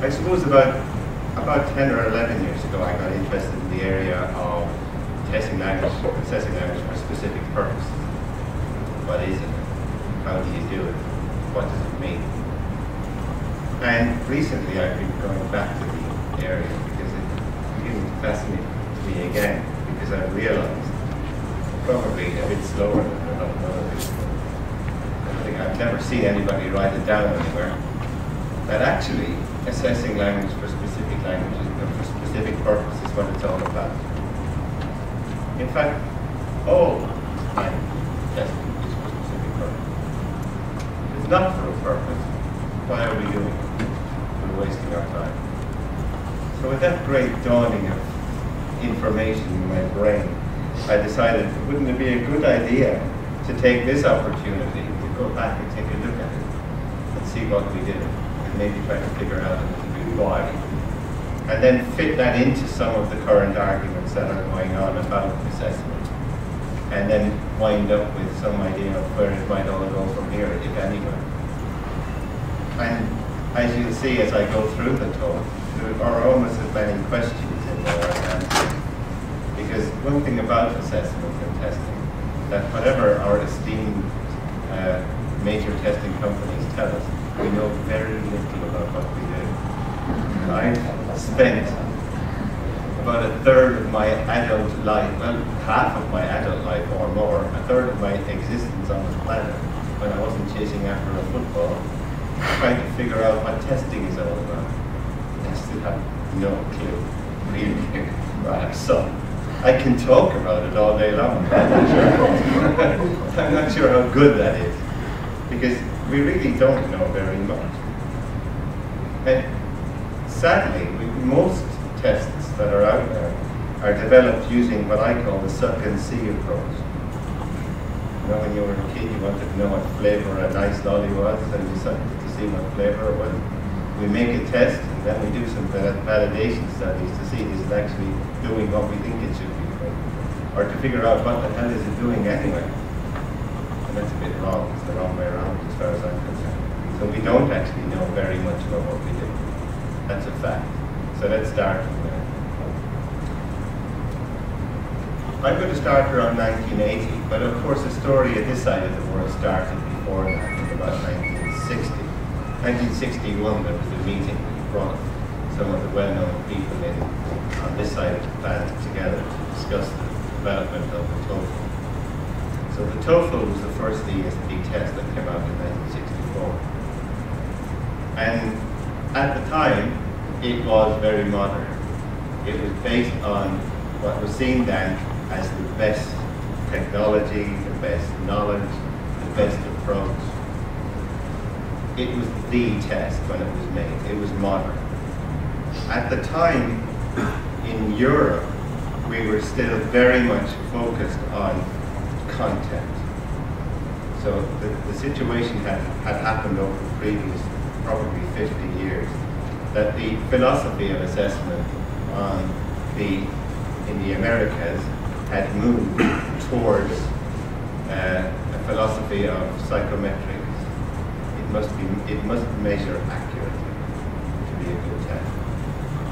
I suppose about 10 or 11 years ago, I got interested in the area of testing language, assessing language for specific purposes. What is it? How do you do it? What does it mean? And recently I've been going back to the area because it's beginning to fascinate me again, because I've realized, probably a bit slower than I don't know it. I think I've never seen anybody write it down anywhere, that actually assessing language for specific languages and for specific purposes is what it's all about. In fact, all testing is for specific purpose. If it's not for a purpose, why are we doing it? We're wasting our time. So with that great dawning of information in my brain, I decided, wouldn't it be a good idea to take this opportunity to go back and take a look at it and see what we did, and maybe try to figure out a little bit why, and then fit that into some of the current arguments that are going on about assessment, and then wind up with some idea of where it might all go from here, if anywhere. And as you'll see as I go through the talk, there are almost as many questions in there as answers. Because one thing about assessment and testing, that whatever our esteemed major testing companies tell us, we know very little about what we do. I've spent about a third of my adult life, well, half of my adult life or more, a third of my existence on this planet, when I wasn't chasing after a football, trying to figure out what testing is all about. I still have no clue, really. Right, so I can talk about it all day long. I'm not sure how good that is, because we really don't know very much. And sadly, most tests that are out there are developed using what I call the suck and see approach. You know, when you were a kid, you wanted to know what flavor a nice lolly was, and you sucked it to see what flavor it was. We make a test, and then we do some validation studies to see is it actually doing what we think it should be doing, or to figure out what the hell is it doing anyway. And that's a bit wrong. It's the wrong way around as far as I'm concerned. So we don't actually know very much about what we do. That's a fact. So let's start from there. I'm going to start around 1980, but of course the story at this side of the world started before that, in about 1960. 1961, there was a meeting that brought some of the well-known people in on this side of the planet together to discuss the development of the TOEFL. So the TOEFL was the first ESP test that came out in 1964. And at the time, it was very modern. It was based on what was seen then as the best technology, the best knowledge, the best approach. It was the test when it was made. It was modern. At the time, in Europe, we were still very much focused on content. So the situation had happened over the previous probably 50 years, that the philosophy of assessment in the Americas had moved towards a philosophy of psychometrics. It must measure accurately to be a good test.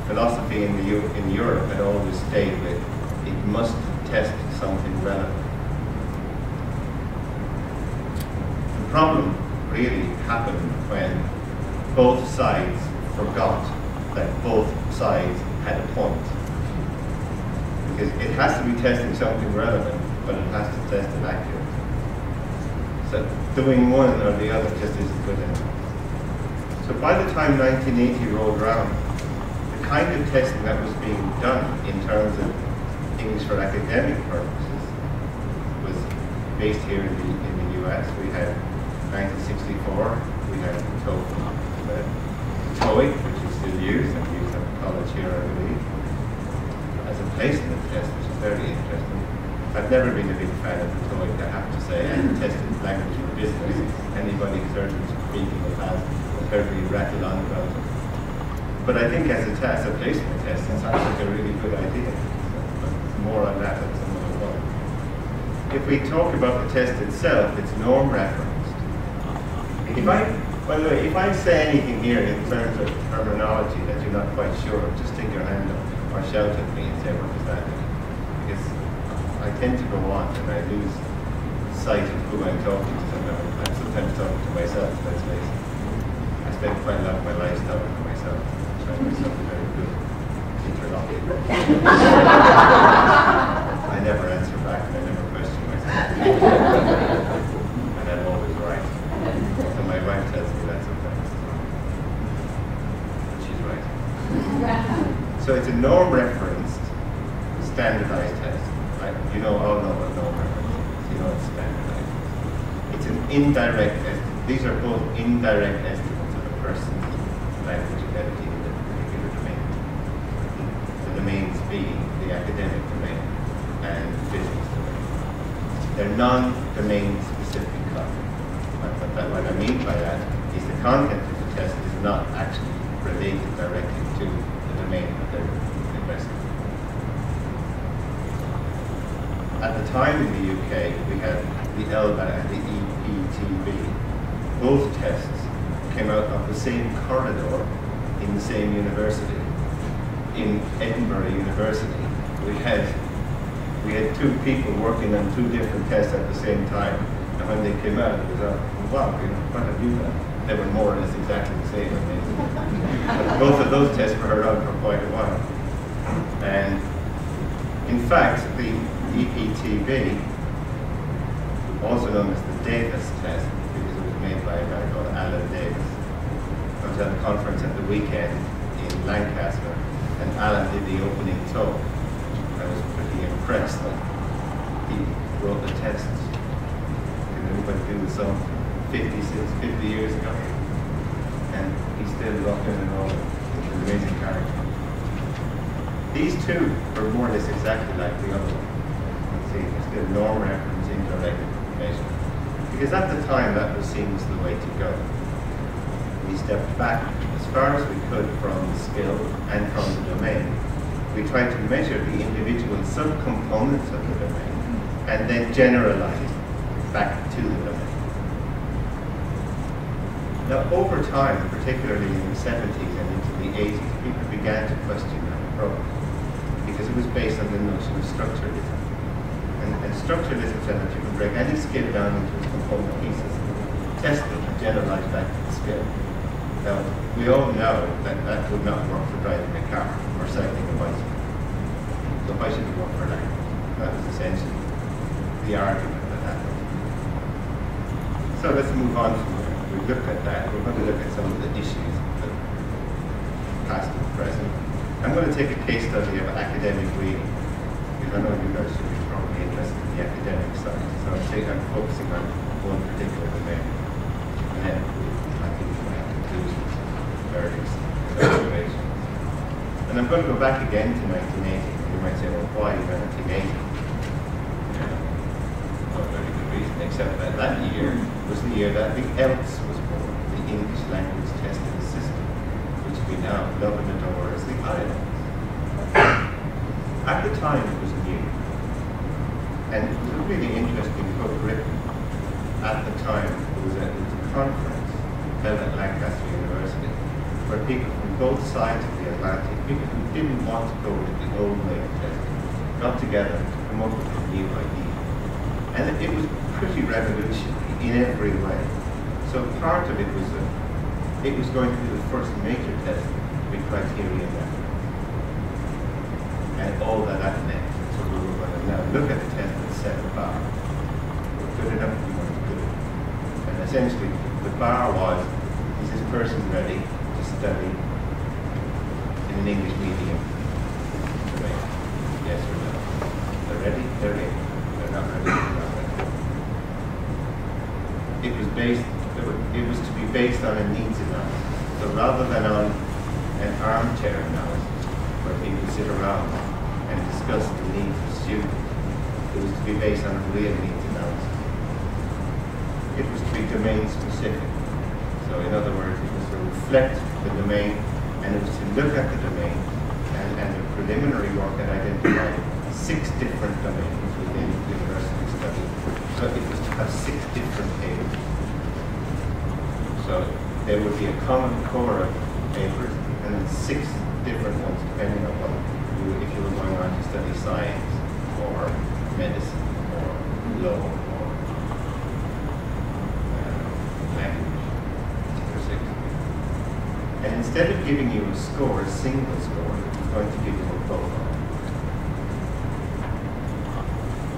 Philosophy in Europe had always stayed with it must test something relevant. The problem really happened when both sides forgot that both sides had a point. Because it has to be testing something relevant, but it has to test it accurately. So doing one or the other just isn't good enough. So by the time 1980 rolled around, the kind of testing that was being done in terms of English for academic purposes was based here in the US. We had 1964, we had the TOEFL, the TOEIC, which is still used and used at the college here, I believe, as a placement test, which is very interesting. I've never been a big fan of the TOEIC, I have to say. I haven't tested language in business. Anybody who's heard me speak in the past has heard me rattle on about it. But I think as a test, a placement test, it sounds like a really good idea. But more on that at some other point. If we talk about the test itself, it's norm referenced. If I By the way, if I say anything here in terms of terminology that you're not quite sure, just stick your hand up or shout at me and say, what does that mean? Because I tend to go on and I lose sight of who I'm talking to sometimes. I'm sometimes talking to myself, let's face it. I spend quite a lot of my life talking to myself. I find myself a very good interlocutor. I never answer back and I never question myself. And I'm always right. So my wife tells me that sometimes. She's right. So it's a norm referenced, standardized test. Right? You know, all know what norm reference is. You know it's standardized. It's an indirect estimate. These are both indirect estimates of a person's language ability in a particular domain. The domains being the academic domain and the business domain. They're non-domain specific content. What I mean by that is the content of the test is not actually related directly to the domain that they're investigating. At the time in the UK, we had the LBA and the EPTB. Both tests came out of the same corridor in the same university. In Edinburgh University, we had two people working on two different tests at the same time. And when they came out, it was wow, you know, what have you done? They were more or less exactly the same. But both of those tests were around for quite a while. And in fact, the EPTB, also known as the Davis test, because it was made by a guy called Alan Davis. I was at a conference at the weekend in Lancaster, and Alan did the opening talk. I was pretty impressed that he wrote the tests. Everybody do the song 50 years ago, and he's still rocking and rolling. He's an amazing character. These two are more or less exactly like the other one. Let's see, there's still norm reference, indirect measurement. Because at the time that was seen as the way to go. We stepped back as far as we could from the skill and from the domain. We tried to measure the individual subcomponents of the domain and then generalize back to the domain. Now, over time, particularly in the 70s and into the 80s, people began to question that approach because it was based on the notion of structuralism. And structuralism said that you can break any skill down into its component pieces, test them, and generalize back to the skill. Now, we all know that that would not work for driving a car or cycling a bicycle. So why should it work for language? That was essentially the argument that happened. So let's move on from there. We've looked at that. We're going to look at some of the issues, the past and present. I'm going to take a case study of academic reading, because I know you guys should be probably interested in the academic side. So I'm focusing on one particular domain. And then I think we have conclusions, verdicts, evaluations. And I'm going to go back again to 1980. You might say, well, why 1980? Very good reason, except that that year was the year that the ELTS was born, the English Language Testing System, which we now love and adore as the IELTS. At the time, it was new, and it was a really interesting book written. At the time, it was a conference held at Lancaster University, where people from both sides of the Atlantic, people who didn't want to go with the old way of testing, got together to come up with a new idea. And it was pretty revolutionary in every way. So part of it was that it was going to be the first major test with criteria method. And all that meant. So we were going to now look at the test and set a bar. We're good enough, we want to do it. And essentially, the bar was, is this person ready to study in an English medium? Yes or no? They're ready, they're in. They're not ready, they're not ready. It was to be based on a needs analysis. So rather than on an armchair analysis, where people sit around and discuss the needs of students, it was to be based on a real needs analysis. It was to be domain specific. So in other words, it was to reflect the domain, and it was to look at the domain, and the preliminary work had identified 6 different domains within university study. So it was to have 6 different tables. So there would be a common core of papers and then 6 different ones depending on what if you were going on to study science or medicine or law or language. Or 6. And instead of giving you a score, a single score, it's going to give you a profile.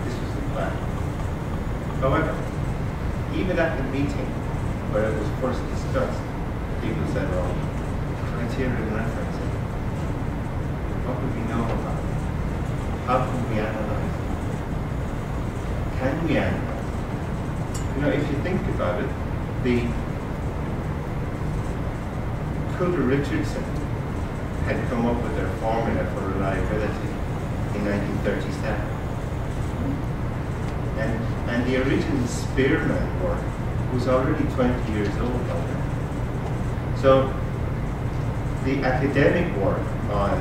This was the plan. However, even at the meeting where it was first discussed, people said, "Oh, criteria and referencing. What would we know about it? How can we analyze it? Can we analyze it?" You know, if you think about it, the Coulter-Richardson had come up with their formula for reliability in 1937. And the original Spearman work was already 20 years old by then. So the academic work on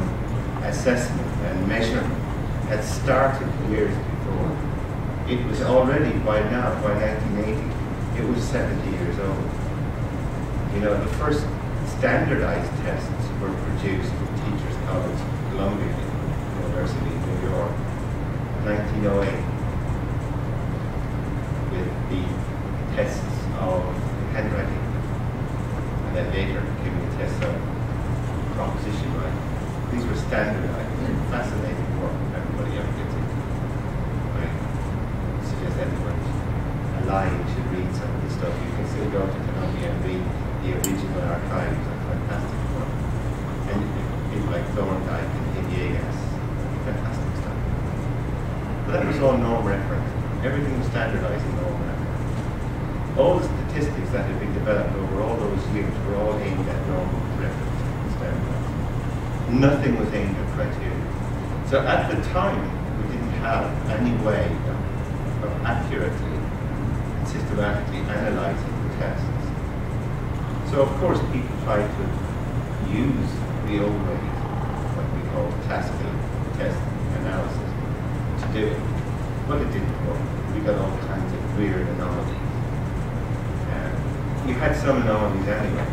assessment and measurement had started years before. It was already by now, by 1980, it was 70 years old. You know, the first standardized tests were produced at Teachers College, Columbia University, New York, 1908. With the tests of handwriting, and then later came the tests of proposition writing. These were standardized. Fascinating work everybody ever gets into. I suggest everybody alive should read some of this stuff. You can still go to Columbia and read the original archives of fantastic work. And people like Thorndike and Hidiegas, fantastic stuff. But that was all norm reference. Everything was standardized in norm reference. All the statistics that had been developed over all those years were all aimed at norm reference and standardized. Nothing was aimed at criteria. So at the time, we didn't have any way of accurately and systematically analyzing the tests. So of course, people tried to use the old ways, what we call classical test analysis, to do it. But it didn't work. We got all kinds of weird anomalies. You had some anomalies anyway.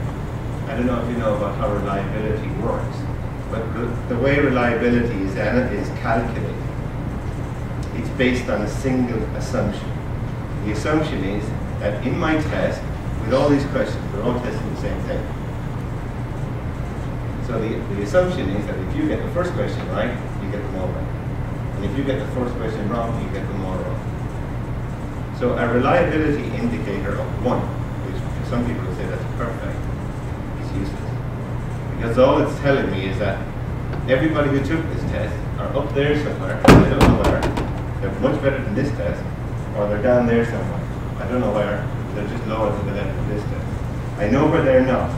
I don't know if you know about how reliability works, but the way reliability is calculated, it's based on a single assumption. The assumption is that in my test, with all these questions, we're all testing the same thing. So the assumption is that if you get the first question right, you get them all right. And if you get the first question wrong, you get them all wrong. So a reliability indicator of 1, which some people say that's perfect, is useless. Because all it's telling me is that everybody who took this test are up there somewhere, I don't know where, they're much better than this test, or they're down there somewhere. I don't know where, they're just lower than the level of this test. I know where they're not.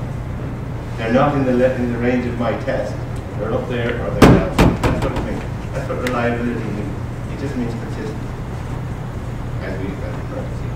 They're not in the range of my test. They're up there or they're down. That's what it means. That's what reliability means. It just means consistency, as we see.